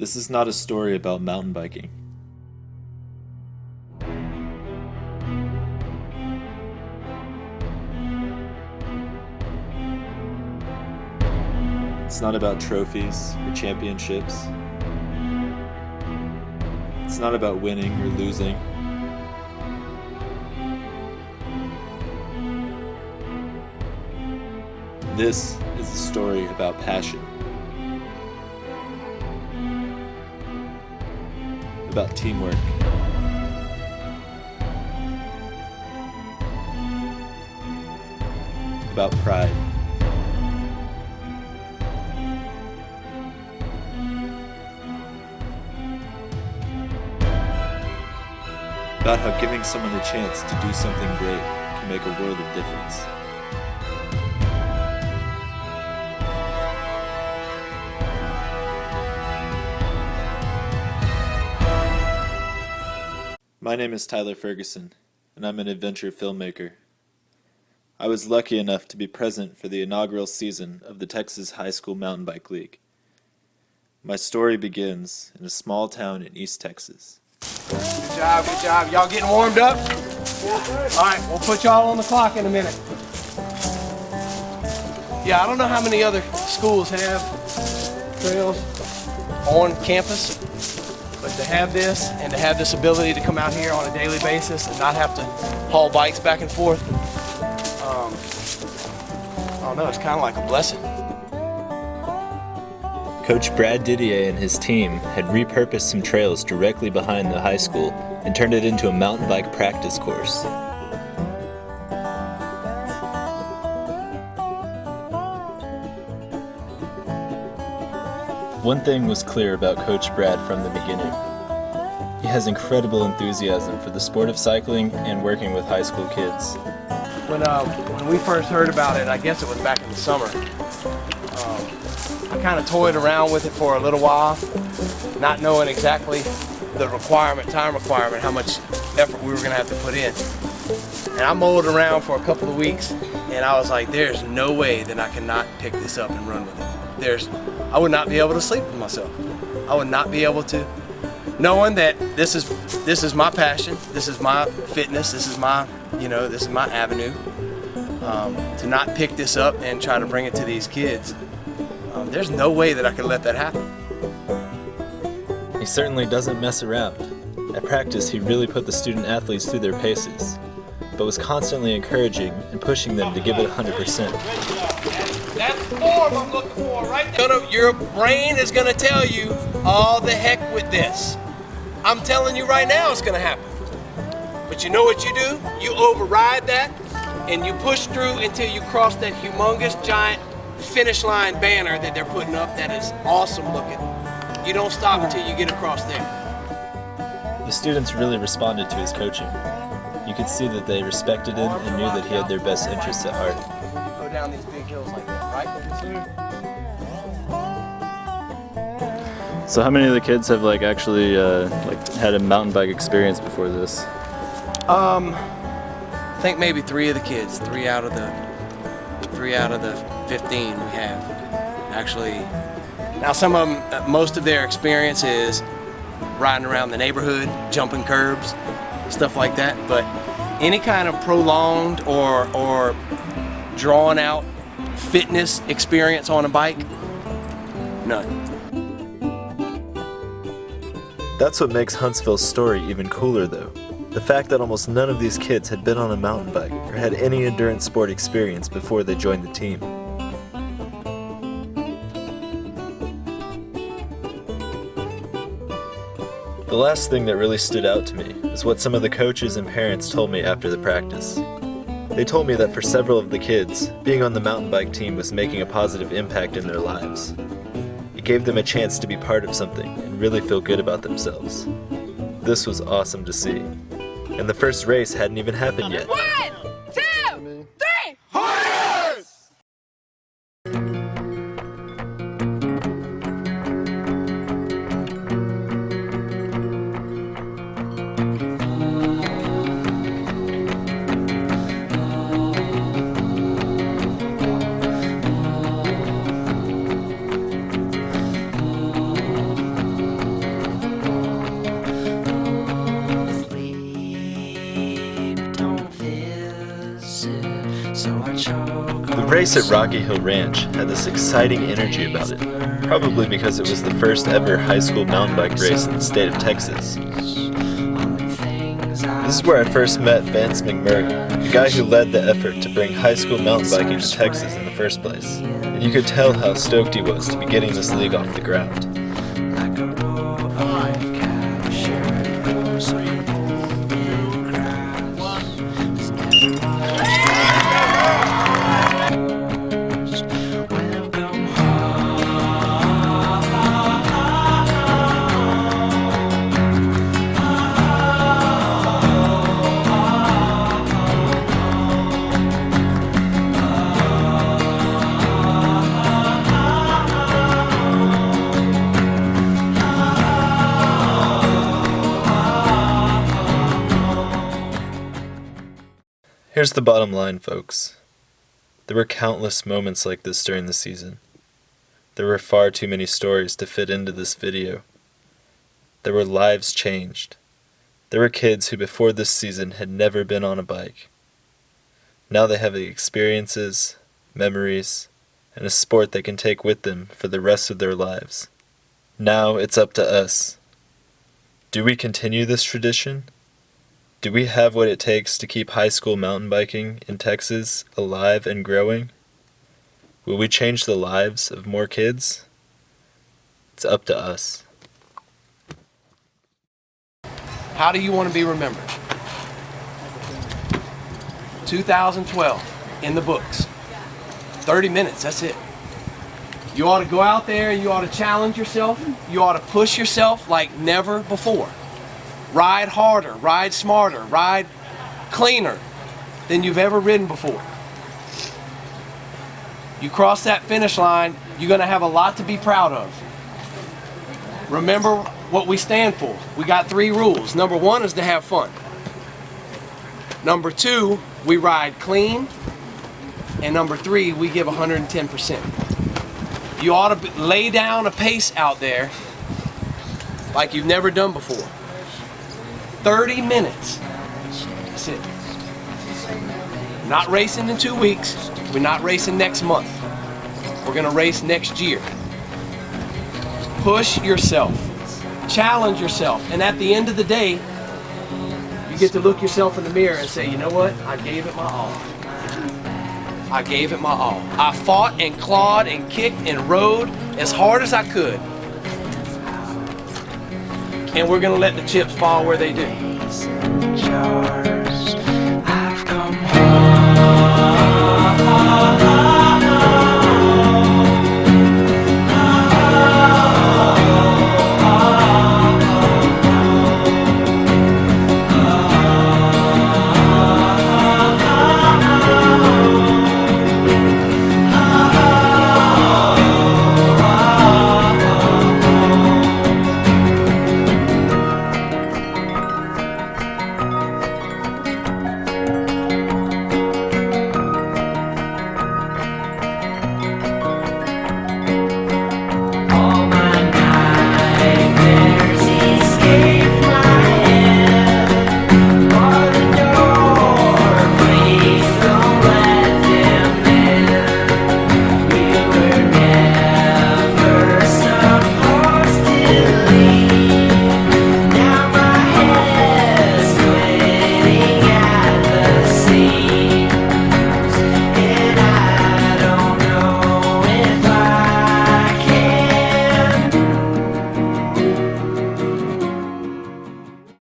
This is not a story about mountain biking. It's not about trophies or championships. It's not about winning or losing. This is a story about passion. About teamwork. About pride. About how giving someone a chance to do something great can make a world of difference. My name is Tyler Ferguson, and I'm an adventure filmmaker. I was lucky enough to be present for the inaugural season of the Texas High School Mountain Bike League. My story begins in a small town in East Texas. Good job, good job. Y'all getting warmed up? All right, we'll put y'all on the clock in a minute. Yeah, I don't know how many other schools have trails on campus, but to have this and to have this ability to come out here on a daily basis and not have to haul bikes back and forth, I don't know, it's kind of like a blessing. Coach Brad Didier and his team had repurposed some trails directly behind the high school and turned it into a mountain bike practice course. One thing was clear about Coach Brad from the beginning. He has incredible enthusiasm for the sport of cycling and working with high school kids. When we first heard about it, I guess it was back in the summer, I kind of toyed around with it for a little while, not knowing exactly the time requirement, how much effort we were going to have to put in. And I mulled around for a couple of weeks, and I was like, there's no way that I cannot pick this up and run with it. I would not be able to sleep with myself. I would not be able to, knowing that this is my passion, this is my fitness, this is my avenue, to not pick this up and try to bring it to these kids. There's no way that I could let that happen. He certainly doesn't mess around. At practice, he really put the student athletes through their paces, but was constantly encouraging and pushing them to give it 100%. That's the form I'm looking for, right there. Your brain is gonna tell you, all the heck with this. I'm telling you right now it's gonna happen. But you know what you do? You override that and you push through until you cross that humongous giant finish line banner that they're putting up that is awesome looking. You don't stop until you get across there. The students really responded to his coaching. You could see that they respected him and knew that he had their best interests at heart. Go down these big hills like that, right? So how many of the kids have actually had a mountain bike experience before this? I think maybe 3 of the kids, 3 out of the 15 we have actually. Now some of them, most of their experience is riding around the neighborhood, jumping curbs, stuff like that. But any kind of prolonged or drawn out fitness experience on a bike, none. That's what makes Huntsville's story even cooler though. The fact that almost none of these kids had been on a mountain bike or had any endurance sport experience before they joined the team. The last thing that really stood out to me is what some of the coaches and parents told me after the practice. They told me that for several of the kids, being on the mountain bike team was making a positive impact in their lives. It gave them a chance to be part of something and really feel good about themselves. This was awesome to see. And the first race hadn't even happened yet. 1, 2, 3! Horse! race at Rocky Hill Ranch had this exciting energy about it, probably because it was the first ever high school mountain bike race in the state of Texas. This is where I first met Vance McMurray, the guy who led the effort to bring high school mountain biking to Texas in the first place. And you could tell how stoked he was to be getting this league off the ground. Here's the bottom line, folks. There were countless moments like this during the season. There were far too many stories to fit into this video. There were lives changed. There were kids who before this season had never been on a bike. Now they have the experiences, memories, and a sport they can take with them for the rest of their lives. Now it's up to us. Do we continue this tradition? Do we have what it takes to keep high school mountain biking in Texas alive and growing? Will we change the lives of more kids? It's up to us. How do you want to be remembered? 2012, in the books. 30 minutes, that's it. You ought to go out there and you ought to challenge yourself. You ought to push yourself like never before. Ride harder, ride smarter, ride cleaner than you've ever ridden before. You cross that finish line, you're going to have a lot to be proud of. Remember what we stand for. We got 3 rules. Number 1 is to have fun. Number 2, we ride clean. And number 3, we give 110%. You ought to lay down a pace out there like you've never done before. 30 minutes. That's it. Not racing in 2 weeks. We're not racing next month. We're going to race next year. Push yourself. Challenge yourself. And at the end of the day, you get to look yourself in the mirror and say, you know what? I gave it my all. I gave it my all. I fought and clawed and kicked and rode as hard as I could. And we're going to let the chips fall where they do.